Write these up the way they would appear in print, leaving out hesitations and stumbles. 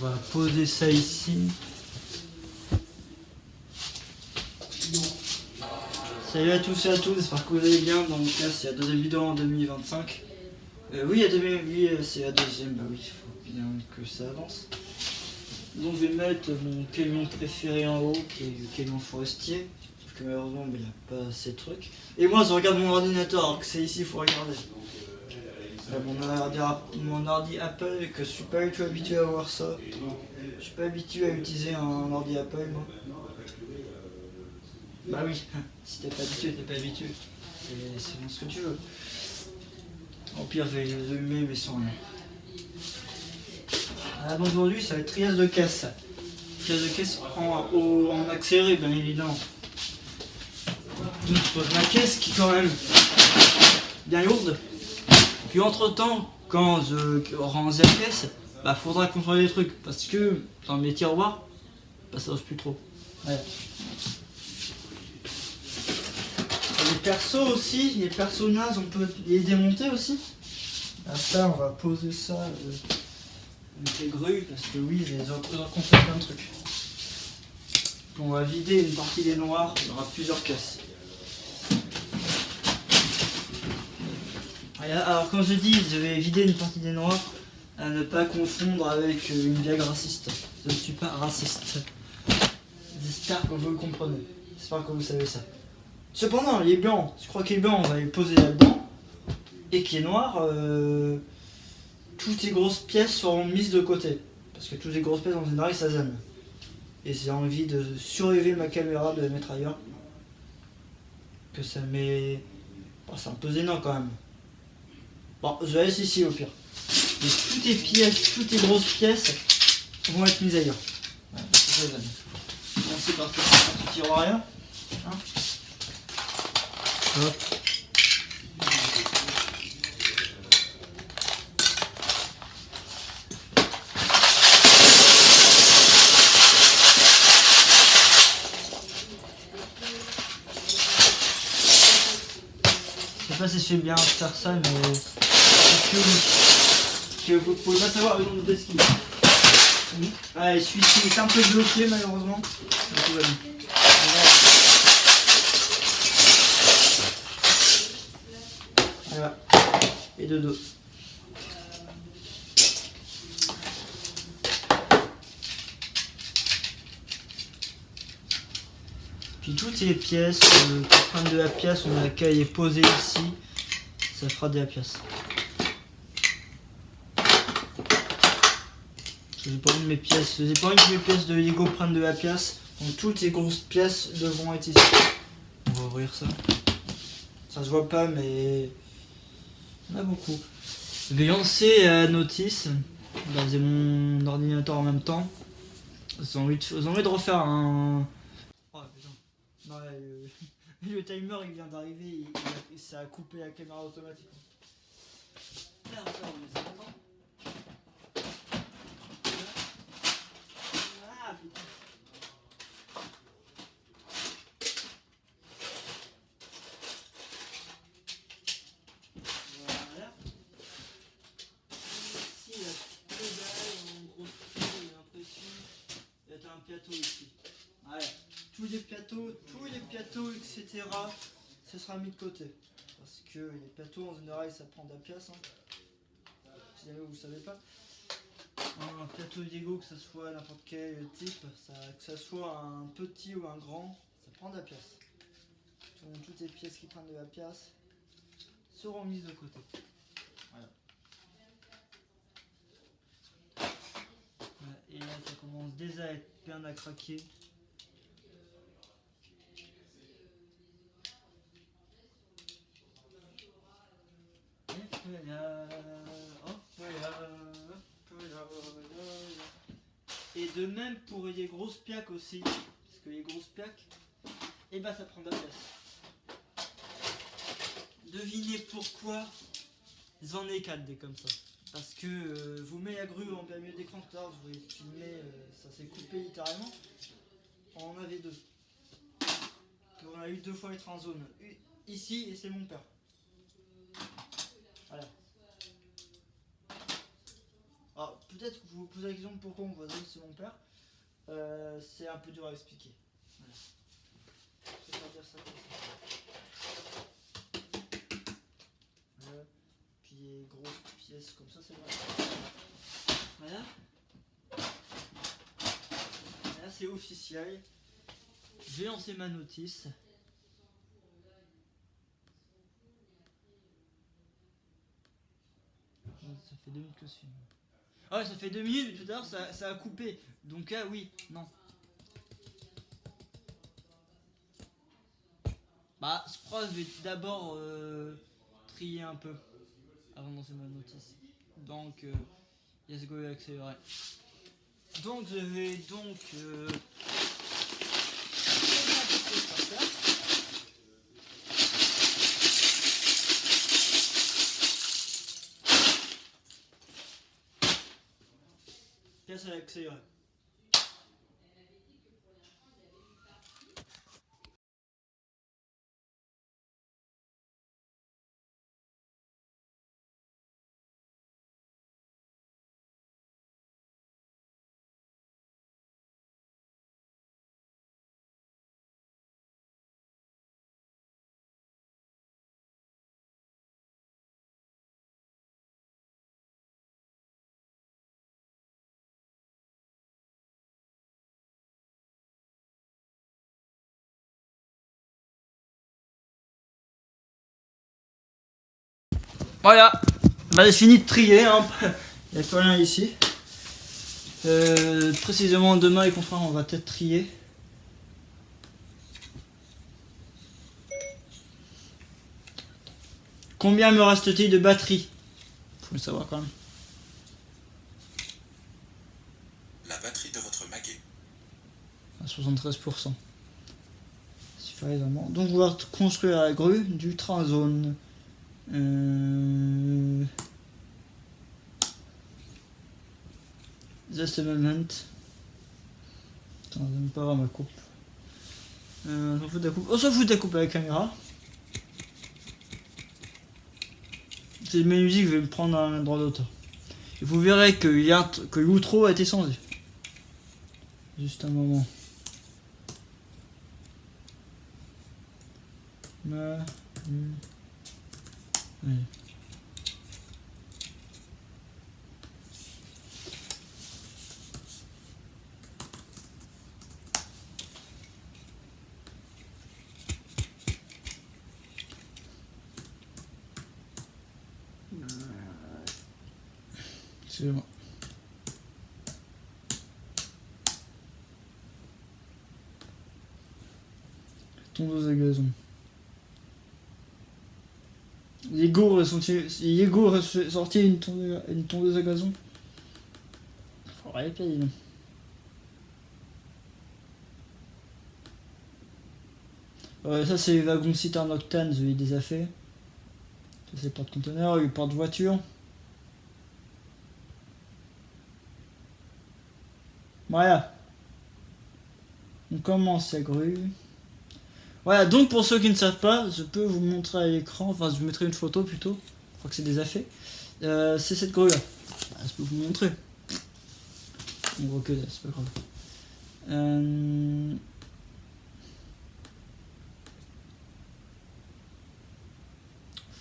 va poser ça ici. Salut à tous et à toutes, j'espère que vous allez bien. Donc là c'est la deuxième vidéo en 2025. Oui, c'est la deuxième, bah oui, il faut bien que ça avance. Donc je vais mettre mon camion préféré en haut, qui est le camion forestier. Parce que malheureusement il n'y a pas assez de trucs. Et moi je regarde mon ordinateur, alors que c'est ici il faut regarder. Mon ordi Apple, et que je suis pas du tout habitué à voir ça. Je suis pas habitué à utiliser un ordi Apple moi. Bah oui, si t'es pas habitué, t'es pas habitué. C'est bon ce que tu veux. Au pire, je vais les allumer, mais sans rien. Ah, bon, aujourd'hui, ça va être triage de caisse. Triage de caisse en accéléré, bien évidemment. Donc, je pose ma caisse qui est quand même bien lourde. Puis, entre temps, quand je range la caisse, bah, faudra contrôler les trucs. Parce que dans mes tiroirs, bah, ça n'ose plus trop. Voilà. Les persos aussi, les personnages, on peut les démonter aussi. À ça, on va poser ça avec les grues, parce que oui, ils ont fait plein de trucs. On va vider une partie des noirs, il y aura plusieurs caisses. Alors quand je dis je vais vider une partie des noirs, à ne pas confondre avec une blague raciste. Je ne suis pas raciste. J'espère que vous le comprenez. J'espère que vous savez ça. Cependant, les blancs, je crois que les blancs, on va les poser là-dedans. Et qui est noir, toutes les grosses pièces seront mises de côté. Parce que toutes les grosses pièces en général, ça gêne. Et j'ai envie de surélever ma caméra, de la mettre ailleurs. Que ça met... Bon, c'est un peu gênant quand même. Bon, je laisse ici au pire. Et toutes les pièces, toutes les grosses pièces vont être mises ailleurs. Ouais, c'est ça, gêne. Merci parce que ça ne tirera rien. Hein. Hop. Je sais pas si je fais bien faire ça, mais que vous pouvez pas savoir le nombre de skis. Allez, celui-ci est un peu bloqué malheureusement. Donc, tout va bien. Voilà. Et de dos. Puis toutes les pièces qui prennent de la pièce, on a qu'à les poser ici, ça fera de la pièce. J'ai pas envie de mes pièces, j'ai pas envie que mes pièces de Lego prennent de la pièce, donc toutes les grosses pièces devront être ici. On va ouvrir ça. Ça se voit pas, mais on a beaucoup. Je vais lancer la notice. Là, j'ai mon ordinateur en même temps. J'ai envie de refaire un. Oh putain. Non, le timer il vient d'arriver, ça a coupé la caméra automatique. Merde, ça, on est content. Ah putain. Voilà. Ici, la pédale en gros j'ai l'impression. Il y a un plateau ici. Voilà. Tous les plateaux, etc. Ce sera mis de côté. Parce que les plateaux en général ça prend de la place. Hein. Si jamais vous ne savez pas. Un plateau Lego, que ce soit n'importe quel type, que ce soit un petit ou un grand, ça prend de la place. Donc, toutes les pièces qui prennent de la place seront mises de côté. Voilà. Et là ça commence déjà à être bien à craquer. Et de même pour les grosses plaques aussi, parce que les grosses plaques, et bah ça prend de la place. Devinez pourquoi j'en ai 4 des comme ça. Parce que vous mettez la grue en plein milieu d'écran tout à l'heure, je voulais filmer, ça s'est coupé littéralement. On en avait 2. On a eu 2 fois être en zone. Ici et c'est mon père. Voilà. Alors, peut-être que vous vous posez la question pourquoi mon voisin c'est mon père. C'est un peu dur à expliquer. Voilà. Je vais pas dire ça comme ça. Voilà. Puis les grosses pièces comme ça, c'est vrai. Voilà. Là c'est officiel. Je vais lancer ma notice. Ça fait 2 minutes que je filme. Ah ouais, ça fait 2 minutes, mais tout à l'heure ça a coupé. Donc oui, non. Bah, je crois que je vais d'abord trier un peu avant de lancer ma notice. Donc, let's go accélérer. Donc, je vais donc pièce à accélérer. Voilà, bah, j'ai fini de trier, hein. Il n'y a plus rien ici. Précisément demain et contraire, on va peut-être trier. Combien me reste-t-il de batterie? Faut le savoir quand même. La batterie de votre Maguet. À 73%. Suffisamment. Donc, vouloir construire la grue du Tranzone. Just a moment. Attends, j'aime pas voir ma coupe. On s'en fout de la coupe. On s'en fout de la coupe à la caméra. C'est mes musiques, je vais me prendre un droit d'auteur. Et vous verrez que l'outro a été changé. Juste un moment. Ouais. Excusez-moi. Tondeuse à gazon. Yegor a sorti une tondeuse à gazon. Faudrait pas dire. Ça c'est les wagons citernes octane, je les ai fait. Ça c'est porte-conteneurs, les porte-voitures. Voilà. On commence la grue. Voilà, donc pour ceux qui ne savent pas, je peux vous montrer à l'écran, enfin je vous mettrai une photo plutôt, je crois que c'est déjà fait. C'est cette grue là. Je peux vous montrer. On voit que là, c'est pas grave.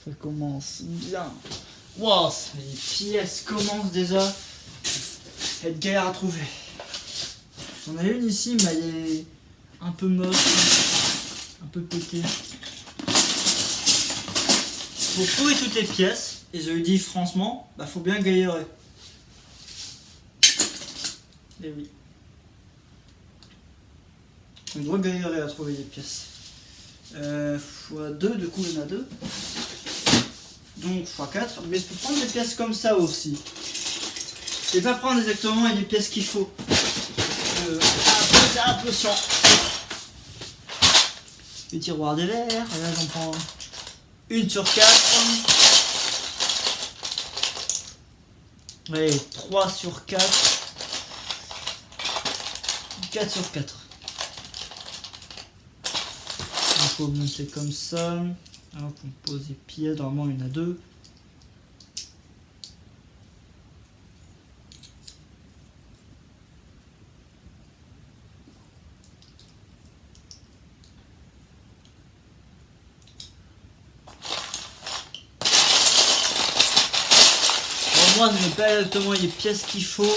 Ça commence bien. Wow, les pièces commencent déjà à être galère à trouver. J'en ai une ici, mais elle est un peu moche, un peu pétée. Pour trouver toutes les pièces, et je le dis franchement, bah faut bien galérer. Et oui. On doit galérer à trouver des pièces. Fois 2, du coup il y en a 2. Donc fois 4. Mais je peux prendre des pièces comme ça aussi. Je vais pas prendre exactement les pièces qu'il faut. C'est un peu chiant. Le tiroir des verres. Et là j'en prends 1 sur 4. Ouais, 3 sur 4. 4 sur 4. Il faut monter comme ça. Alors on pose les pieds, normalement il y en a 2. droite, mais pas exactement les pièces qu'il faut.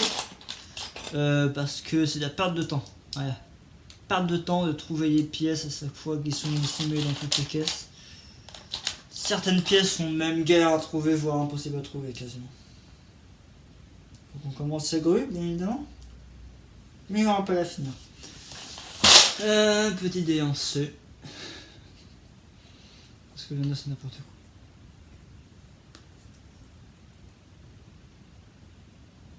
Parce que c'est de la perte de temps. Voilà. Perte de temps de trouver les pièces à chaque fois qui sont dissimulées dans toutes les caisses. Certaines pièces sont même galères à trouver, voire impossibles à trouver quasiment. Donc on commence la grue, bien évidemment. Mais on va pas la finir. Petit dé en C. Parce que le 9 c'est n'importe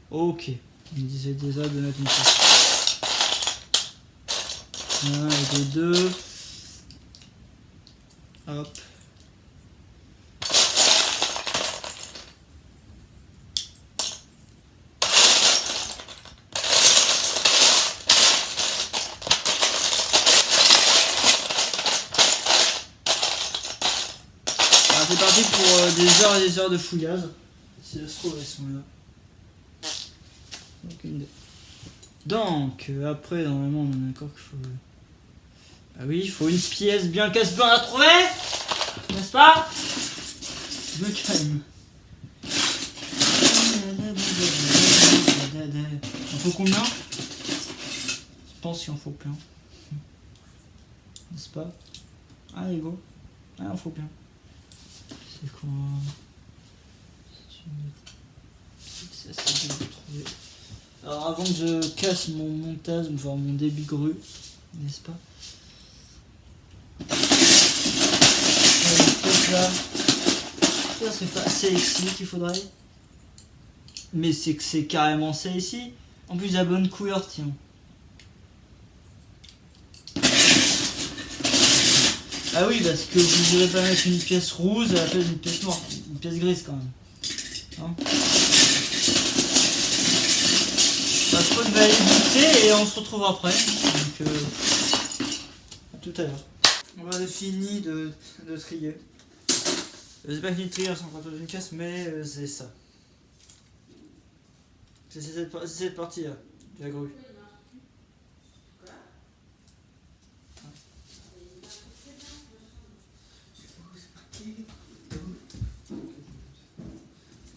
quoi. Ok. Il me disait déjà de mettre une pièce. 1 et 2. Hop. C'est parti pour des heures et des heures de fouillage. Si ça se trouve, elles sont là. Aucune idée. Donc, après, normalement, on est d'accord qu'il faut... Ah oui, il faut une pièce bien casse-bien à trouver, n'est-ce pas? Je me calme. Il faut combien? Je pense qu'il en faut plein. N'est-ce pas? Allez, go. Ah, il en faut plein. C'est quoi? C'est assez dur de trouver. Alors avant que je casse mon montage, enfin mon débit grue, n'est-ce pas? Là. Ça c'est pas assez ici qu'il faudrait. Mais c'est que c'est carrément ça ici. En plus la bonne couleur, tiens. Ah oui, parce que vous ne voulez pas mettre une pièce rouge à la place d'une pièce noire. Une pièce grise quand même. Hein? Pas trop de validité et on se retrouve après. Donc à tout à l'heure. On va finir de trier. J'ai pas fini de trier sans partir d'une caisse, mais c'est ça. C'est cette partie là, de la grue.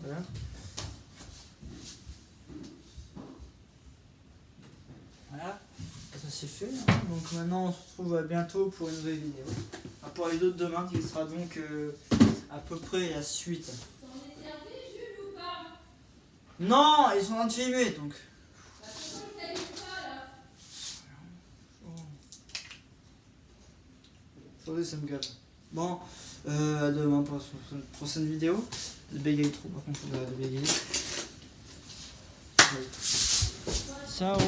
Voilà. Voilà, ça c'est fait. Hein. Donc maintenant on se retrouve bientôt pour une nouvelle vidéo. Enfin, pour les autres demain qui sera donc à peu près la suite. T'en es servi, Jules, ou pas? Non, ils sont en train de filmer donc. Bah, pourquoi ils t'allument pas là? Attendez, ça me gâte. Bon, à demain pour la prochaine vidéo. Je bégaye trop, par contre, je vais bégayer. Ciao.